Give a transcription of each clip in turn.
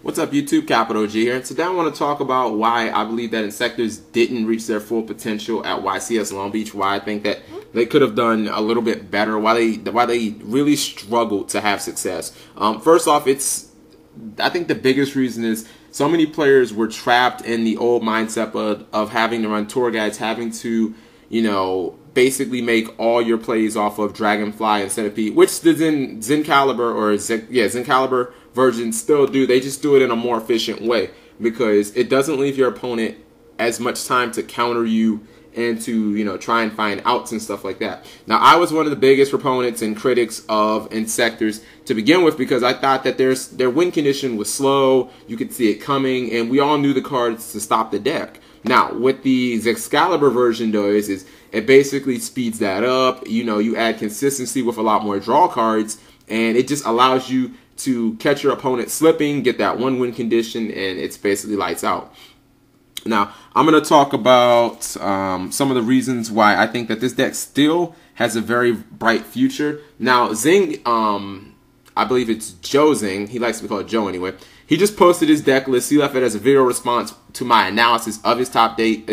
What's up, YouTube? Capital G here, and today I want to talk about why I believe that Inzektors didn't reach their full potential at YCS Long Beach, why I think that they could have done a little bit better, why they really struggled to have success. First off, I think the biggest reason is so many players were trapped in the old mindset of having to run tour guides, having to, basically make all your plays off of Dragonfly and Centipede, which the Zencalibur versions still do. They just do it in a more efficient way because it doesn't leave your opponent as much time to counter you and to, try and find outs and stuff like that. Now, I was one of the biggest proponents and critics of Inzektors to begin with because I thought that their win condition was slow, you could see it coming, and we all knew the cards to stop the deck. Now, what the Zexcalibur version does is it basically speeds that up. You add consistency with a lot more draw cards, and it just allows you to catch your opponent slipping, get that one win condition, and it's basically lights out. Now, I'm going to talk about some of the reasons why I think that this deck still has a very bright future. Now, Zing, I believe it's Joe Zing, he likes to be called Joe anyway, he just posted his deck list. He left it as a video response to my analysis of his top 8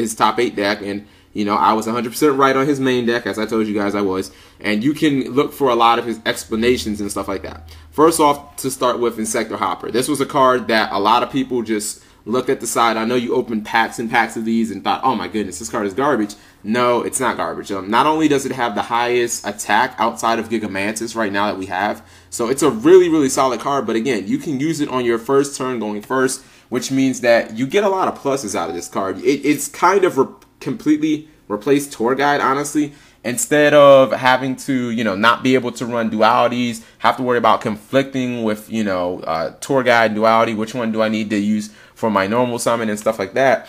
deck, and I was 100% right on his main deck, as I told you guys I was. And you can look for a lot of his explanations and stuff like that. First off, to start with, Inzektors Hopper. This was a card that a lot of people just looked at the side. I know you opened packs and packs of these and thought, oh my goodness, this card is garbage. No, it's not garbage. Not only does it have the highest attack outside of Gigamantis right now that we have, so it's a really, really solid card, but again, you can use it on your first turn going first, which means that you get a lot of pluses out of this card. It's kind of completely replaced Tour Guide, honestly. Instead of having to, not be able to run dualities, have to worry about conflicting with, Tour Guide and duality, which one do I need to use for my normal summon and stuff like that.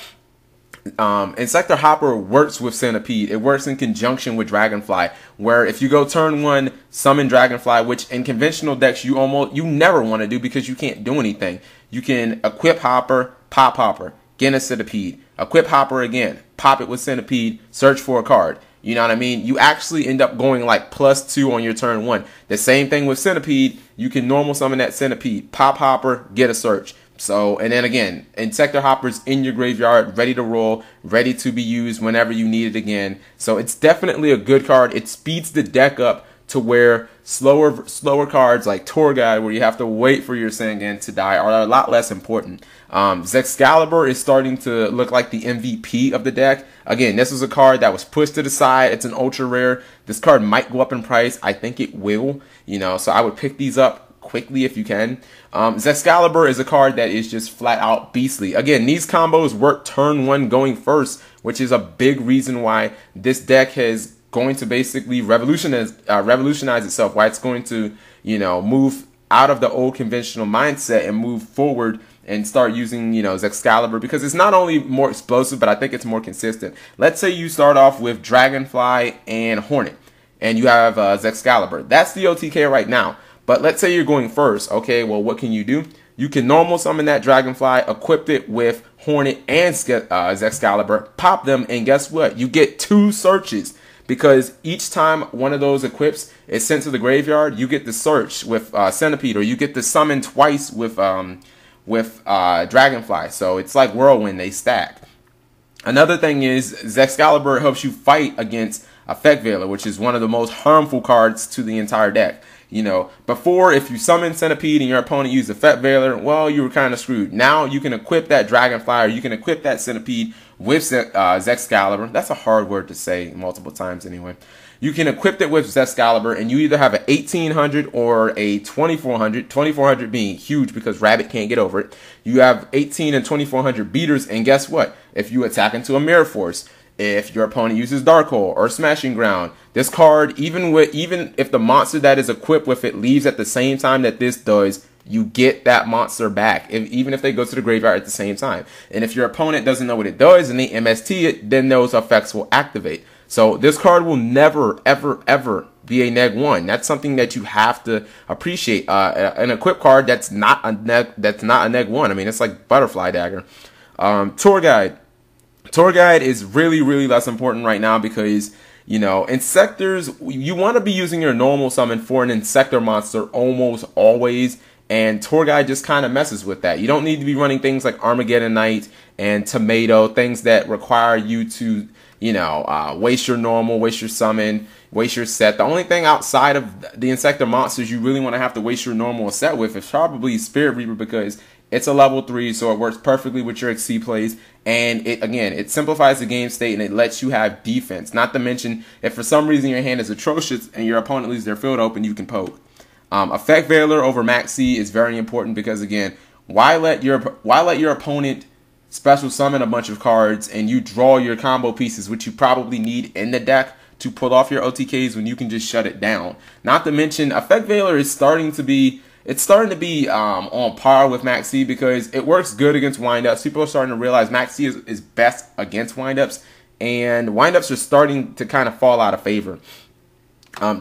Inzektors Hopper works with Centipede. It works in conjunction with Dragonfly, where if you go turn 1, summon Dragonfly, which in conventional decks you never want to do because you can't do anything. You can equip Hopper, pop Hopper, get a Centipede, equip Hopper again, pop it with Centipede, search for a card. You know what I mean? You actually end up going like +2 on your turn 1. The same thing with Centipede. You can normal summon that Centipede, pop Hopper, get a search. So, and then again, Inzektors Hopper's in your graveyard, ready to roll, ready to be used whenever you need it again. So it's definitely a good card. It speeds the deck up to where slower cards like Tour Guide, where you have to wait for your Sangan to die, are a lot less important. Zexcalibur is starting to look like the MVP of the deck. Again, this is a card that was pushed to the side. It's an ultra rare. This card might go up in price. I think it will, so I would pick these up quickly if you can. Zexcalibur is a card that is just flat out beastly. Again, these combos work turn 1 going first, which is a big reason why this deck is going to basically revolutionize itself, why it's going to, move out of the old conventional mindset and move forward and start using, Zexcalibur, because it's not only more explosive, but I think it's more consistent. Let's say you start off with Dragonfly and Hornet, and you have Zexcalibur. That's the OTK right now. But let's say you're going first. Okay, well, what can you do? You can normal summon that Dragonfly, equip it with Hornet and Zexcalibur, pop them, and guess what? You get 2 searches. Because each time one of those equips is sent to the graveyard, you get the search with Centipede, or you get the summon twice with Dragonfly. So it's like Whirlwind, they stack. Another thing is Zexcalibur helps you fight against Effect Veiler, which is one of the most harmful cards to the entire deck. Before, if you summon Centipede and your opponent used Effect Veiler, well, you were kind of screwed. Now you can equip that Dragonfly, or you can equip that Centipede with Zexcalibur. That's a hard word to say multiple times anyway. You can equip it with Zexcalibur, and you either have an 1800 or a 2400. 2400 being huge because Rabbit can't get over it. You have 18 and 2400 beaters, and guess what? If you attack into a Mirror Force, if your opponent uses Dark Hole or Smashing Ground, this card, even if the monster that is equipped with it leaves at the same time that this does, you get that monster back, even if they go to the graveyard at the same time. And if your opponent doesn't know what it does and they MST it, then those effects will activate. So this card will never, ever, ever be a neg1. That's something that you have to appreciate. An equip card that's not a neg1. I mean, it's like Butterfly Dagger. Tour Guide. Tour Guide is really, really less important right now because, Inzektors, you want to be using your normal summon for an Inzektor monster almost always. and Tour Guide just kind of messes with that. You don't need to be running things like Armageddon Knight and Tomato, things that require you to, you know, waste your normal, waste your summon, waste your set. The only thing outside of the Inzektor monsters you really want to have to waste your normal set with is probably Spirit Reaper, because it's a level 3, so it works perfectly with your XC plays, and it simplifies the game state and it lets you have defense. Not to mention, if for some reason your hand is atrocious and your opponent leaves their field open, you can poke. Effect Veiler over Max C is very important because, again, why let your opponent special summon a bunch of cards and you draw your combo pieces, which you probably need in the deck to pull off your OTKs, when you can just shut it down? Not to mention, Effect Veiler is starting to be on par with Max C because it works good against windups. People are starting to realize Max C is best against windups, and windups are starting to kind of fall out of favor.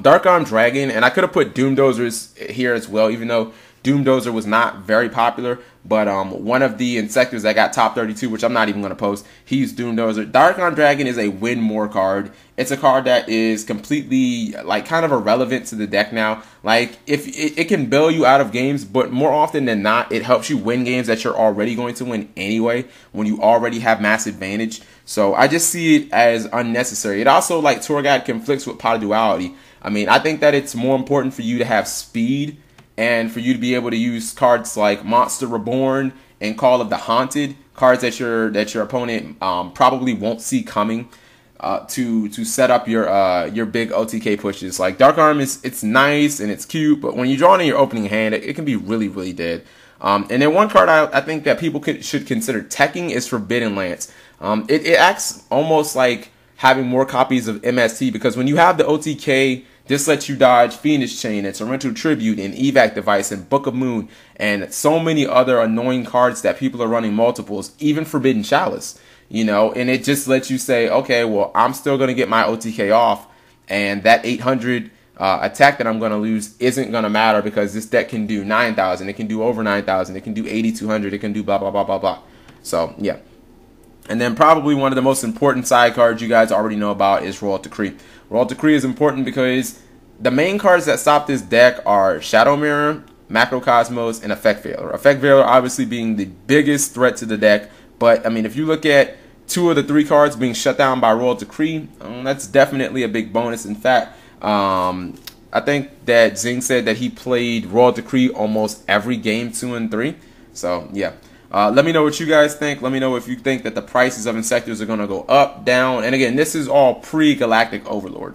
Dark Arm Dragon, and I could have put Doom Dozers here as well, even though Doom Dozer was not very popular, but one of the Inzektors that got top 32, which I'm not even going to post, he used Doom Dozer. Dark Arm Dragon is a win more card. It's a card that is completely, like, kind of irrelevant to the deck now. Like, if it can bail you out of games, but more often than not, it helps you win games that you're already going to win anyway, when you already have mass advantage. So I just see it as unnecessary. It also, like Tour Guide, conflicts with Pot of Duality. I mean, I think that it's more important for you to have speed and for you to be able to use cards like Monster Reborn and Call of the Haunted, cards that your opponent probably won't see coming, to set up your big OTK pushes. Like Dark Arm it's nice and it's cute, but when you draw it in your opening hand, it can be really, really dead. And then one card I think that people should consider teching is Forbidden Lance. It acts almost like having more copies of MST, because when you have the OTK, this lets you dodge Phoenix Chain and Torrential Tribute and Evac Device and Book of Moon and so many other annoying cards that people are running multiples, even Forbidden Chalice, you know, and it just lets you say, okay, well, I'm still going to get my OTK off, and that 800 attack that I'm going to lose isn't going to matter because this deck can do 9,000, it can do over 9,000, it can do 8,200, it can do blah, blah, blah, blah, blah. So, yeah. And then probably one of the most important side cards you guys already know about is Royal Decree. Royal Decree is important because the main cards that stop this deck are Shadow Mirror, Macrocosmos, and Effect Veiler. Effect Veiler obviously being the biggest threat to the deck, but I mean, if you look at 2 of the 3 cards being shut down by Royal Decree, that's definitely a big bonus. In fact, I think that Zing said that he played Royal Decree almost every game 2 and 3. So yeah. Let me know what you guys think. Let me know if you think that the prices of Inzektors are going to go up, down. And again, this is all pre-Galactic Overlord.